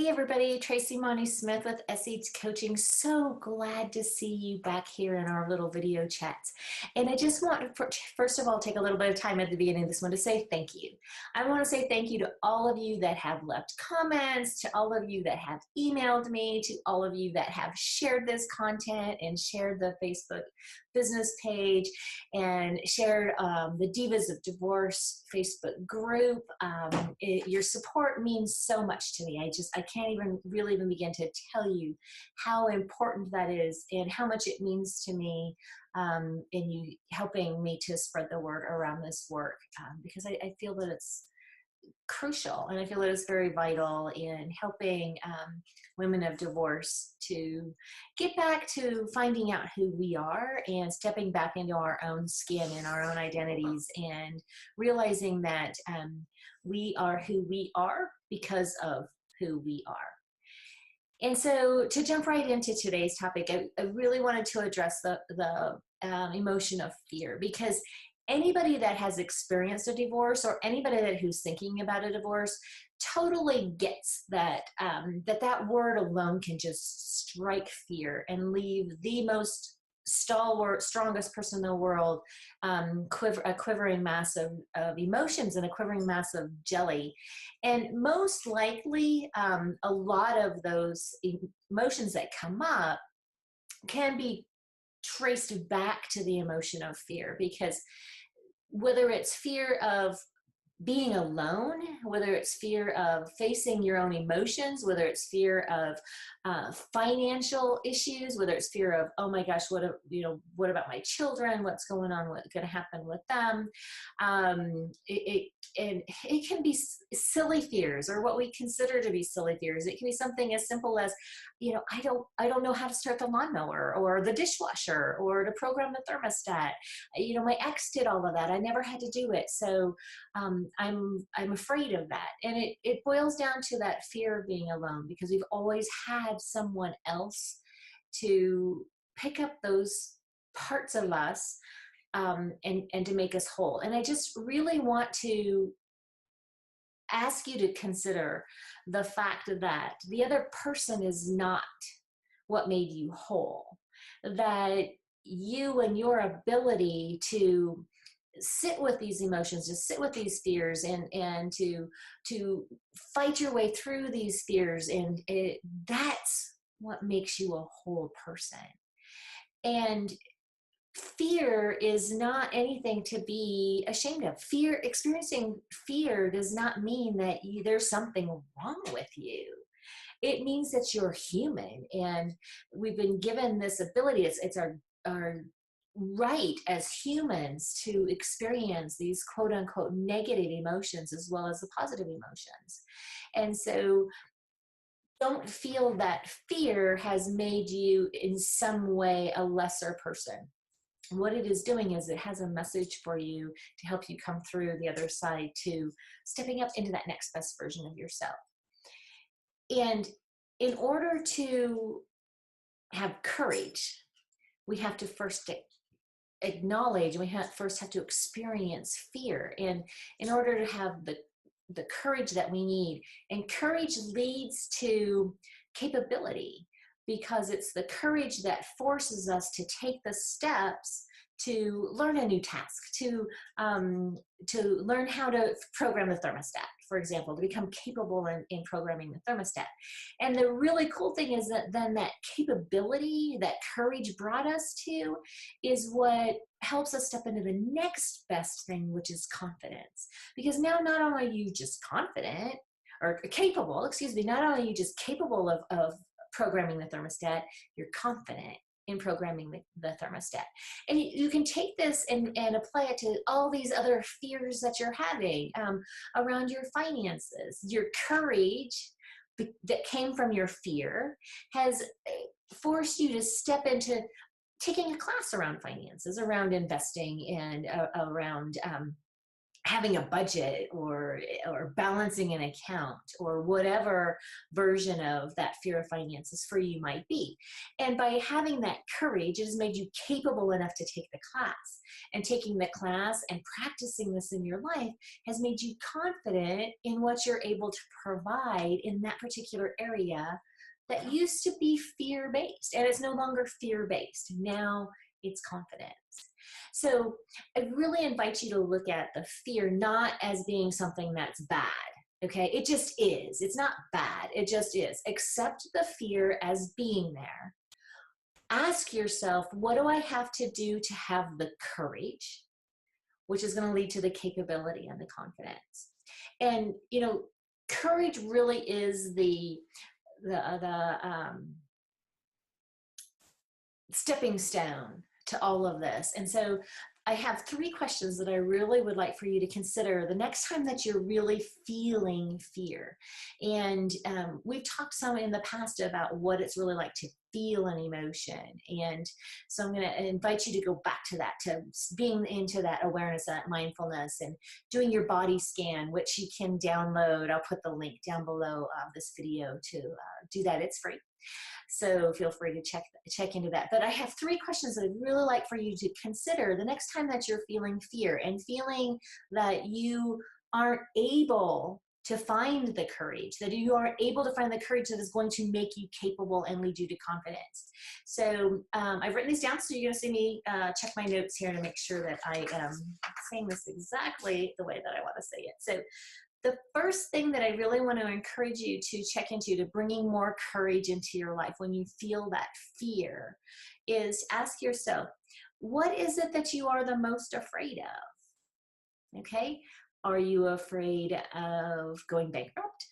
Hey everybody, Tracy Monty Smith with SH Coaching. So glad to see you back here in our little video chats. And I just want to, first of all, take a little bit of time at the beginning of this one to say thank you. I want to say thank you to all of you that have left comments, to all of you that have emailed me, to all of you that have shared this content and shared the Facebook business page and shared the Divas of Divorce Facebook group. Your support means so much to me. I can't even really even begin to tell you how important that is and how much it means to me in you helping me to spread the word around this work, because I feel that it's crucial, and I feel that it's very vital in helping women of divorce to get back to finding out who we are and stepping back into our own skin and our own identities and realizing that we are who we are because of who we are. And so to jump right into today's topic, I really wanted to address the emotion of fear, because anybody that has experienced a divorce or anybody who's thinking about a divorce totally gets that that word alone can just strike fear and leave the most stalwart, strongest person in the world a quivering mass of emotions and a quivering mass of jelly. And most likely, a lot of those emotions that come up can be traced back to the emotion of fear, because whether it's fear of being alone, whether it's fear of facing your own emotions, whether it's fear of financial issues, whether it's fear of, oh my gosh, what about my children? What's going on? What's going to happen with them? It can be silly fears, or what we consider to be silly fears. It can be something as simple as, I don't know how to start the lawnmower or the dishwasher or to program the thermostat. My ex did all of that. I never had to do it. So I'm afraid of that. And it boils down to that fear of being alone, because we've always had someone else to pick up those parts of us and to make us whole. And I just really want to ask you to consider the fact that the other person is not what made you whole, that you and your ability to sit with these emotions, to sit with these fears, and to fight your way through these fears, and that's what makes you a whole person. And fear is not anything to be ashamed of. Experiencing fear does not mean that there's something wrong with you. It means that you're human, and we've been given this ability. It's our right as humans to experience these quote unquote negative emotions as well as the positive emotions. And so don't feel that fear has made you in some way a lesser person. What it is doing is it has a message for you to help you come through the other side to stepping up into that next best version of yourself. And in order to have courage, we have to first acknowledge, we first have to experience fear. And in order to have the courage that we need, and courage leads to capability, because it's the courage that forces us to take the steps to learn a new task, to learn how to program the thermostat, for example, to become capable in programming the thermostat. And the really cool thing is that then that capability that courage brought us to is what helps us step into the next best thing, which is confidence. Because now not only are you just confident, or capable, excuse me, not only are you just capable of programming the thermostat, you're confident in programming the thermostat. And you can take this and apply it to all these other fears that you're having around your finances. Your courage that came from your fear has forced you to step into taking a class around finances, around investing, and around having a budget or balancing an account or whatever version of that fear of finances for you might be. And by having that courage, it has made you capable enough to take the class. And taking the class and practicing this in your life has made you confident in what you're able to provide in that particular area that used to be fear-based, and it's no longer fear-based. Now it's confidence. So I really invite you to look at the fear not as being something that's bad. Okay, it just is. It's not bad. It just is. Accept the fear as being there. Ask yourself, what do I have to do to have the courage, which is going to lead to the capability and the confidence. And, you know, courage really is the stepping stone to all of this. And so I have 3 questions that I really would like for you to consider the next time that you're really feeling fear. And we've talked some in the past about what it's really like to feel an emotion. And so I'm going to invite you to go back to that, to being into that awareness, that mindfulness, and doing your body scan, which you can download. I'll put the link down below this video to do that. It's free. So feel free to check into that. But I have 3 questions that I'd really like for you to consider the next time that you're feeling fear and feeling that you aren't able to find the courage, that you aren't able to find the courage that is going to make you capable and lead you to confidence. So I've written these down, so you're going to see me check my notes here to make sure that I am saying this exactly the way that I want to say it. So the first thing that I really want to encourage you to check into, to bringing more courage into your life when you feel that fear, is ask yourself, what is it that you are the most afraid of? Okay? Are you afraid of going bankrupt?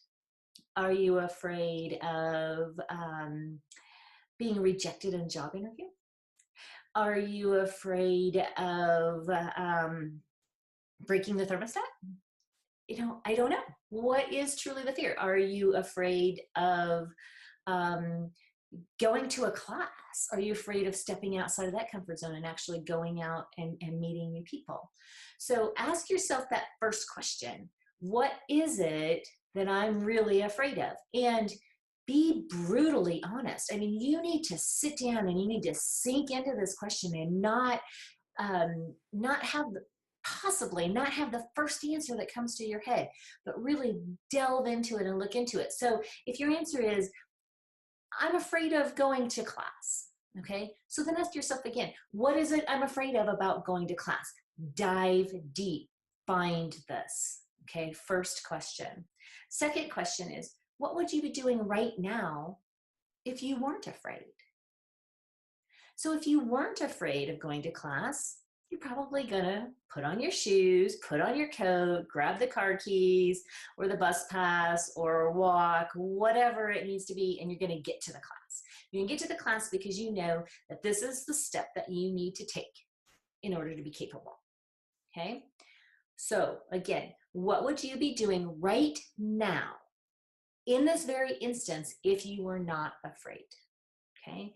Are you afraid of being rejected in a job interview? Are you afraid of breaking the thermostat? You know, I don't know. What is truly the fear? Are you afraid of going to a class? Are you afraid of stepping outside of that comfort zone and actually going out and meeting new people? So ask yourself that first question. What is it that I'm really afraid of? And be brutally honest. I mean, you need to sit down and you need to sink into this question and not have possibly not have the first answer that comes to your head, but really delve into it and look into it. So if your answer is, I'm afraid of going to class, okay? So then ask yourself again, what is it I'm afraid of about going to class? Dive deep, find this, okay? First question. Second question is, what would you be doing right now if you weren't afraid? So if you weren't afraid of going to class, you're probably gonna put on your shoes, put on your coat, grab the car keys or the bus pass or walk, whatever it needs to be, and you're gonna get to the class. You're gonna get to the class because you know that this is the step that you need to take in order to be capable, okay? So again, what would you be doing right now in this very instance if you were not afraid, okay?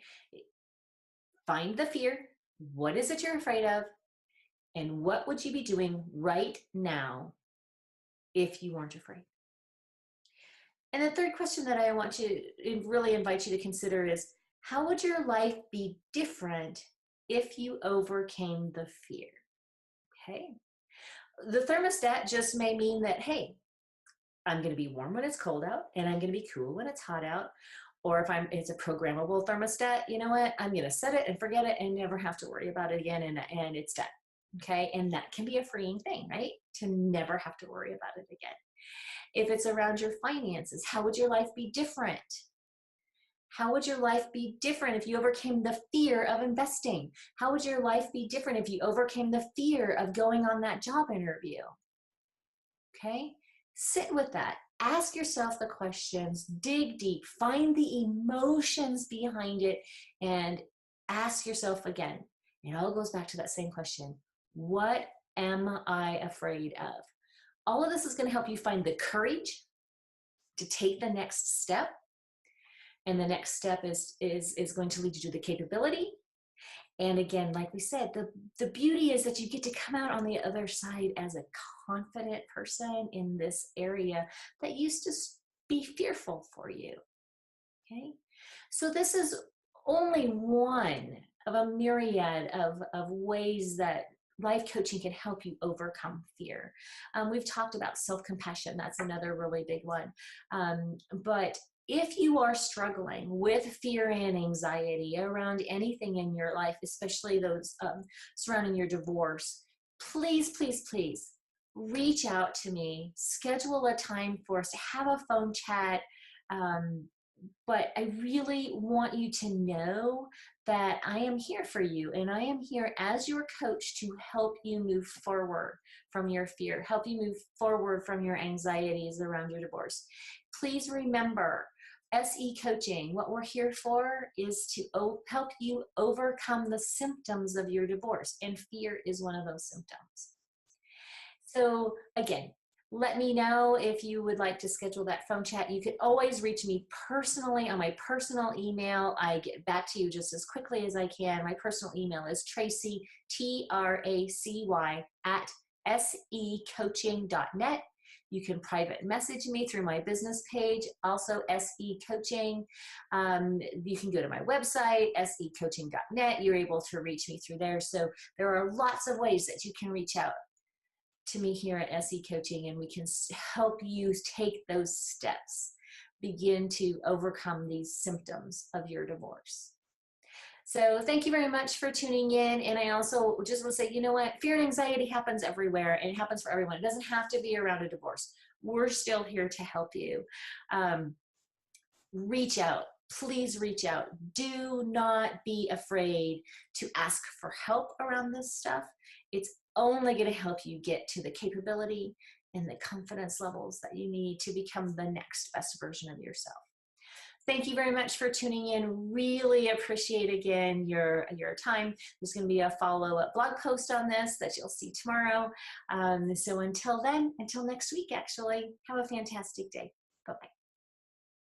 Find the fear. What is it you're afraid of? And what would you be doing right now if you weren't afraid? And the third question that I want to really invite you to consider is, how would your life be different if you overcame the fear? Okay. The thermostat just may mean that, hey, I'm going to be warm when it's cold out and I'm going to be cool when it's hot out. Or if it's a programmable thermostat, you know what? I'm going to set it and forget it and never have to worry about it again, and it's done. Okay, and that can be a freeing thing, right? To never have to worry about it again. If it's around your finances, how would your life be different? How would your life be different if you overcame the fear of investing? How would your life be different if you overcame the fear of going on that job interview? Okay, sit with that. Ask yourself the questions, dig deep, find the emotions behind it, and ask yourself again. It all goes back to that same question. What am I afraid of? All of this is going to help you find the courage to take the next step. And the next step is going to lead you to the capability. And again, like we said, the beauty is that you get to come out on the other side as a confident person in this area that used to be fearful for you. Okay, so this is only one of a myriad of ways that life coaching can help you overcome fear. We've talked about self-compassion. That's another really big one. But if you are struggling with fear and anxiety around anything in your life, especially those surrounding your divorce, please, please, please reach out to me. Schedule a time for us to have a phone chat. But I really want you to know that I am here for you, and I am here as your coach to help you move forward from your fear, help you move forward from your anxieties around your divorce. Please remember, SE Coaching, what we're here for is to help you overcome the symptoms of your divorce, and fear is one of those symptoms. So again, let me know if you would like to schedule that phone chat. You can always reach me personally on my personal email. I get back to you just as quickly as I can. My personal email is Tracy, Tracy, at secoaching.net. You can private message me through my business page, also SE Coaching. You can go to my website, secoaching.net. You're able to reach me through there. So there are lots of ways that you can reach out to me here at SE Coaching, and we can help you take those steps, begin to overcome these symptoms of your divorce. So thank you very much for tuning in. And I also just want to say, you know what, fear and anxiety happens everywhere, and it happens for everyone. It doesn't have to be around a divorce. We're still here to help you. Reach out. Please reach out. Do not be afraid to ask for help around this stuff. It's only going to help you get to the capability and the confidence levels that you need to become the next best version of yourself. Thank you very much for tuning in. Really appreciate, again, your time. There's going to be a follow-up blog post on this that you'll see tomorrow. So until then, until next week, actually, have a fantastic day. Bye-bye.